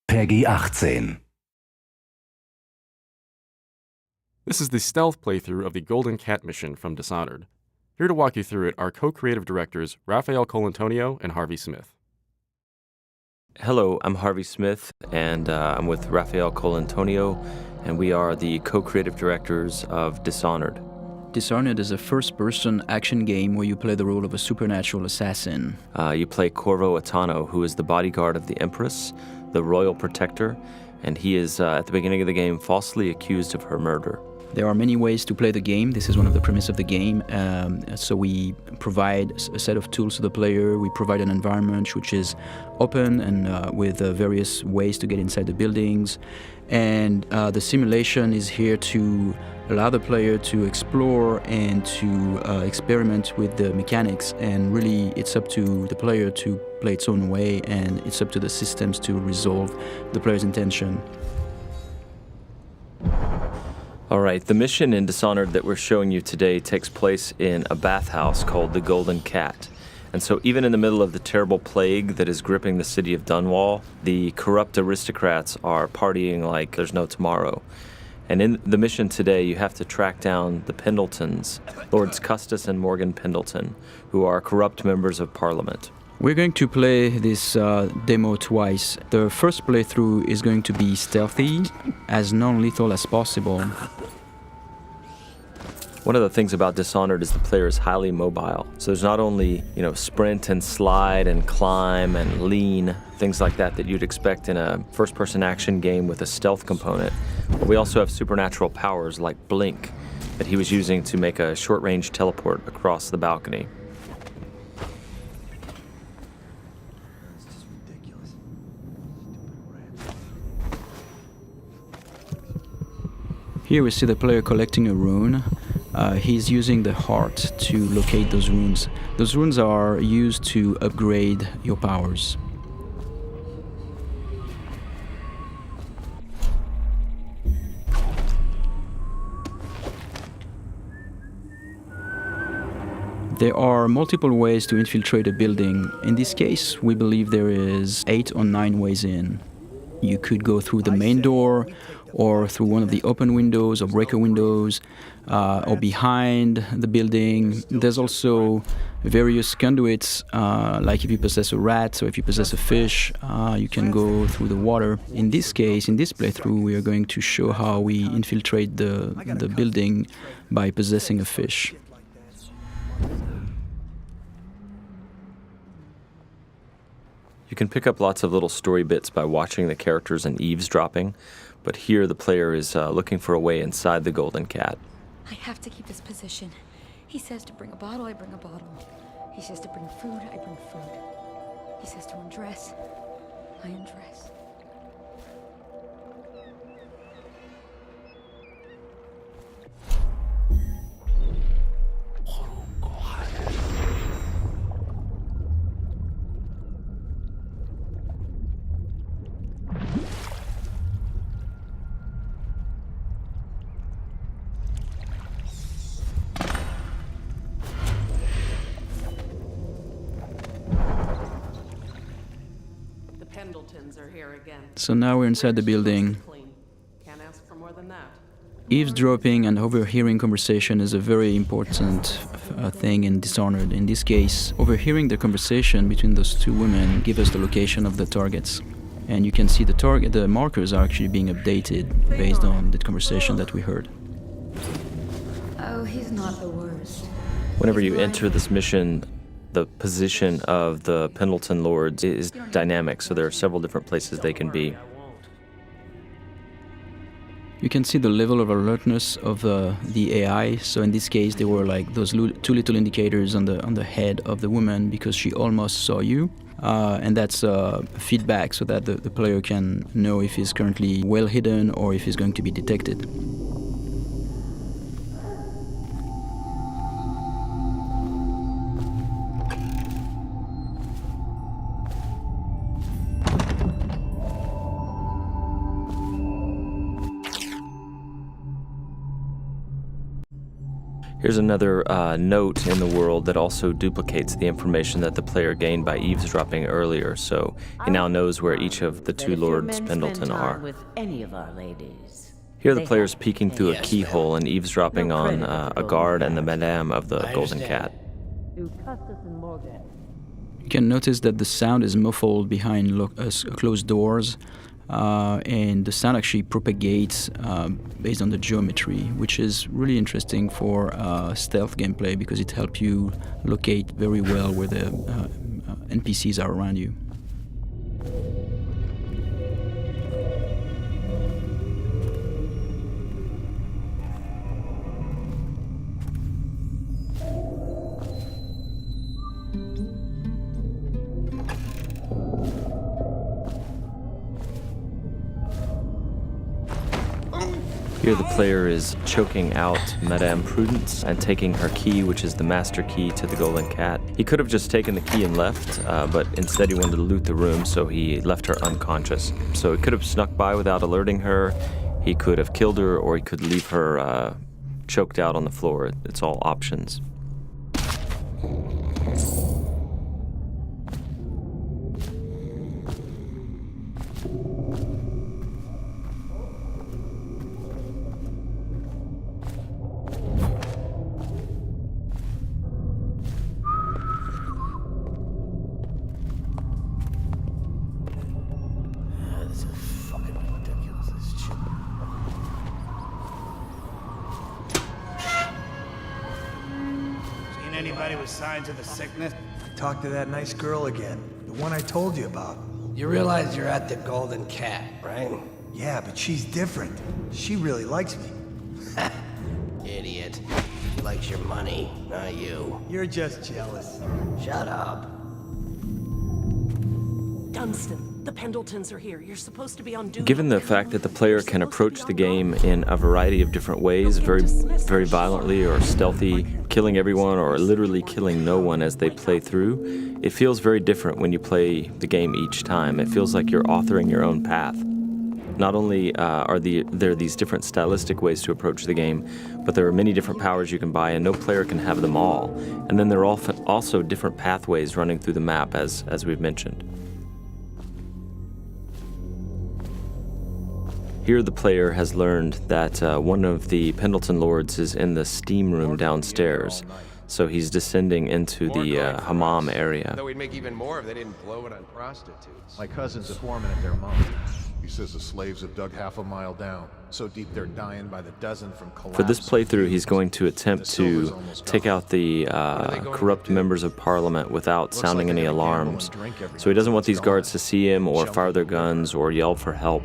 PEGI 18. This is the stealth playthrough of the Golden Cat mission from Dishonored. Here to walk you through it are co-creative directors Raphael Colantonio and Harvey Smith. Hello, I'm Harvey Smith, and I'm with Raphael Colantonio, and we are the co-creative directors of Dishonored. Dishonored is a first-person action game where you play the role of a supernatural assassin. You play Corvo Atano, who is the bodyguard of the Empress, the royal protector, and he is, at the beginning of the game, falsely accused of her murder. There are many ways to play the game. This is one of the premises of the game. So we provide a set of tools to the player. We provide an environment which is open and with various ways to get inside the buildings. And the simulation is here to allow the player to explore and to experiment with the mechanics. And really, it's up to the player to play its own way, and it's up to the systems to resolve the player's intention. All right, the mission in Dishonored that we're showing you today takes place in a bathhouse called the Golden Cat. And so even in the middle of the terrible plague that is gripping the city of Dunwall, the corrupt aristocrats are partying like there's no tomorrow. And in the mission today, you have to track down the Pendletons, Lords Custis and Morgan Pendleton, who are corrupt members of Parliament. We're going to play this demo twice. The first playthrough is going to be stealthy, as non-lethal as possible. One of the things about Dishonored is the player is highly mobile. So there's not only, sprint and slide and climb and lean, things like that you'd expect in a first-person action game with a stealth component, but we also have supernatural powers like Blink that he was using to make a short-range teleport across the balcony. Here we see the player collecting a rune. He's using the heart to locate those runes. Those runes are used to upgrade your powers. There are multiple ways to infiltrate a building. In this case, we believe there is 8 or 9 ways in. You could go through the main door, or through one of the open windows or breaker windows, or behind the building. There's also various conduits, like if you possess a rat or if you possess a fish, you can go through the water. In this case, in this playthrough, we are going to show how we infiltrate the building by possessing a fish. You can pick up lots of little story bits by watching the characters and eavesdropping, but here the player is looking for a way inside the Golden Cat. I have to keep this position. He says to bring a bottle, I bring a bottle. He says to bring food, I bring food. He says to undress, I undress. Pendletons are here again. So now we're inside the building. Can't ask for more than that. Eavesdropping and overhearing conversation is a very important thing in Dishonored. In this case, overhearing the conversation between those two women gives us the location of the targets. And you can see the markers are actually being updated based on the conversation that we heard. Oh, he's not the worst. Whenever you enter this mission, the position of the Pendleton Lords is dynamic, so there are several different places they can be. You can see the level of alertness of the AI. So in this case, there were like those 2 little indicators on the head of the woman because she almost saw you. And that's feedback so that the player can know if he's currently well hidden or if he's going to be detected. Here's another note in the world that also duplicates the information that the player gained by eavesdropping earlier, so he now knows where each of the two Lords Pendleton are. With any of our ladies, Here the player's peeking through a keyhole and eavesdropping on a guard and the madame of the Golden Cat. to Custis and Morgan. You can notice that the sound is muffled behind closed doors, and the sound actually propagates based on the geometry, which is really interesting for stealth gameplay because it helps you locate very well where the NPCs are around you. Here the player is choking out Madame Prudence and taking her key, which is the master key to the Golden Cat. He could have just taken the key and left, but instead he wanted to loot the room, so he left her unconscious. So he could have snuck by without alerting her, he could have killed her, or he could leave her choked out on the floor. It's all options. Anybody with signs of the sickness? Talk to that nice girl again. The one I told you about. You realize you're at the Golden Cat, right? Yeah, but she's different. She really likes me. Idiot. She likes your money, not you. You're just jealous. Shut up. Dunstan, the Pendletons are here. You're supposed to be on duty. Given the fact that the player can approach the game in a variety of different ways, very violently or stealthy, killing everyone or literally killing no one as they play through, it feels very different when you play the game each time. It feels like you're authoring your own path. Not only are there these different stylistic ways to approach the game, but there are many different powers you can buy, and no player can have them all. And then there are also different pathways running through the map, as we've mentioned. Here the player has learned that one of the Pendleton Lords is in the steam room downstairs, so he's descending into the hammam area. Though we'd make even more if they didn't blow it on prostitutes. My cousin's a foreman at their mom. He says the slaves have dug half a mile down, so deep they're dying by the dozen from collapse. For this playthrough, he's going to attempt to take out the corrupt members of Parliament without sounding any alarms. So he doesn't want these guards to see him or fire their guns or yell for help.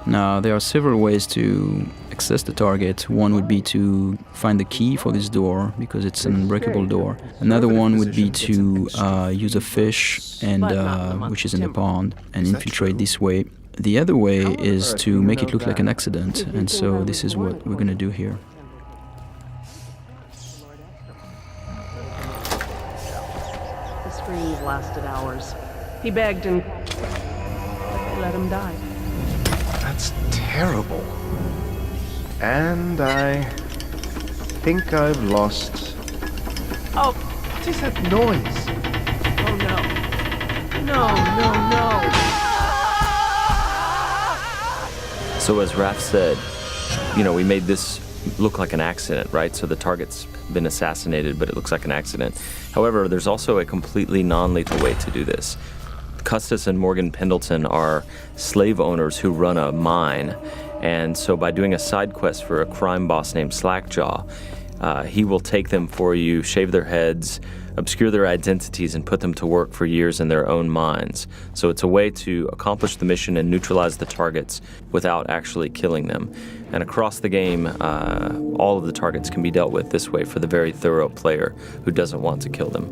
Now, there are several ways to access the target. One would be to find the key for this door, because it's an unbreakable door. Another one would be to use a fish, and which is in a pond, and infiltrate this way. The other way is to make it look like an accident, and so this is what we're going to do here. The screams lasted hours. He begged and let him die. That's terrible. And I think I've lost... Oh, What is that noise? oh no. No. So as Raph said, we made this look like an accident, right? So the target's been assassinated, but it looks like an accident. However, there's also a completely non-lethal way to do this. Custis and Morgan Pendleton are slave owners who run a mine, And so by doing a side quest for a crime boss named Slackjaw, he will take them for you, shave their heads, obscure their identities, and put them to work for years in their own mines. So it's a way to accomplish the mission and neutralize the targets without actually killing them. And across the game, all of the targets can be dealt with this way for the very thorough player who doesn't want to kill them.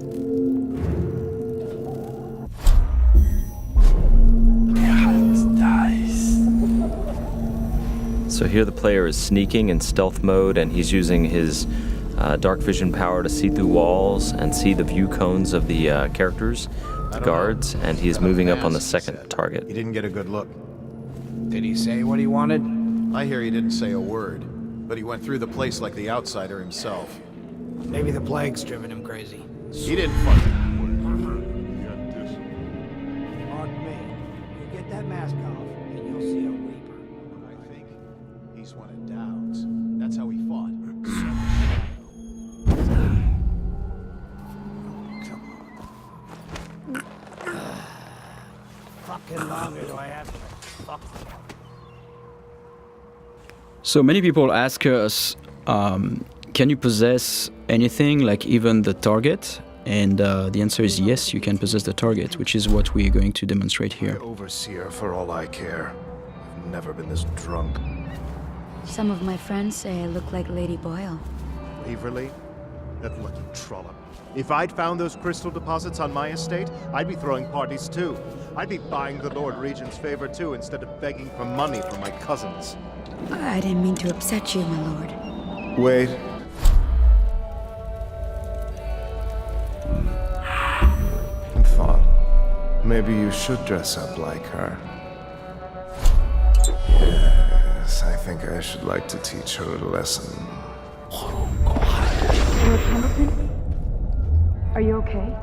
So here the player is sneaking in stealth mode, and he's using his dark vision power to see through walls and see the view cones of the characters, the guards, and he's moving up on the second target. He didn't get a good look. Did he say what he wanted? I hear he didn't say a word, but he went through the place like the outsider himself. Maybe the plague's driven him crazy. He didn't fucking... Mark me. You get that mask off, and you'll see a reaper. I think he's one of Dowd's. That's how he fought. Fucking longer do I have to fuck? So many people ask us, can you possess anything, like even the target? And the answer is yes, you can possess the target, which is what we're going to demonstrate here. Overseer, for all I care. I've never been this drunk. Some of my friends say I look like Lady Boyle. Waverly? That lucky trollop. If I'd found those crystal deposits on my estate, I'd be throwing parties too. I'd be buying the Lord Regent's favor too, instead of begging for money from my cousins. I didn't mean to upset you, my lord. Wait. I thought maybe you should dress up like her. Yes, I think I should like to teach her a lesson. Lord Hamilton? Are you okay?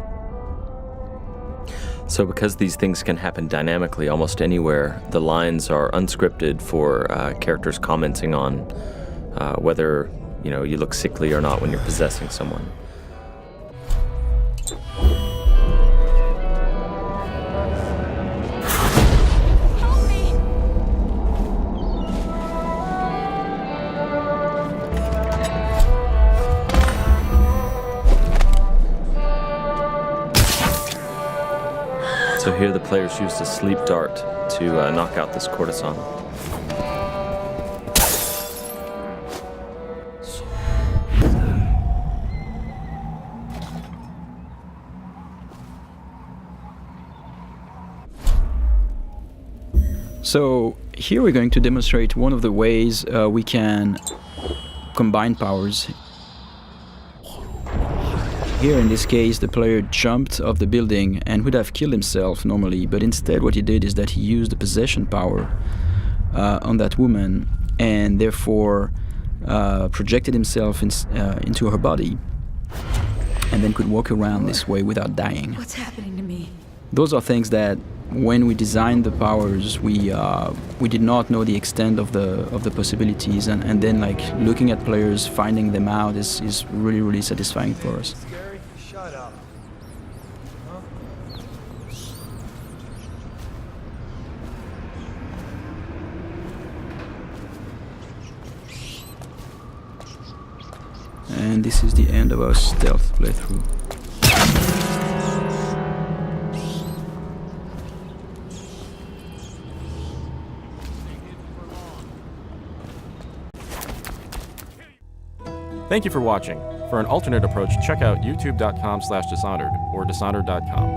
So because these things can happen dynamically almost anywhere, the lines are unscripted for characters commenting on whether you look sickly or not when you're possessing someone. So here the players used a sleep dart to knock out this courtesan. So here we're going to demonstrate one of the ways we can combine powers. Here in this case, the player jumped off the building and would have killed himself normally, but instead what he did is that he used the possession power on that woman and therefore projected himself into her body and then could walk around this way without dying. What's happening to me? Those are things that when we designed the powers, we did not know the extent of the possibilities, and then like looking at players finding them out is really, really satisfying for us. Scary? Shut up. Huh? And this is the end of our stealth playthrough. Thank you for watching. For an alternate approach, check out youtube.com/Dishonored or Dishonored.com.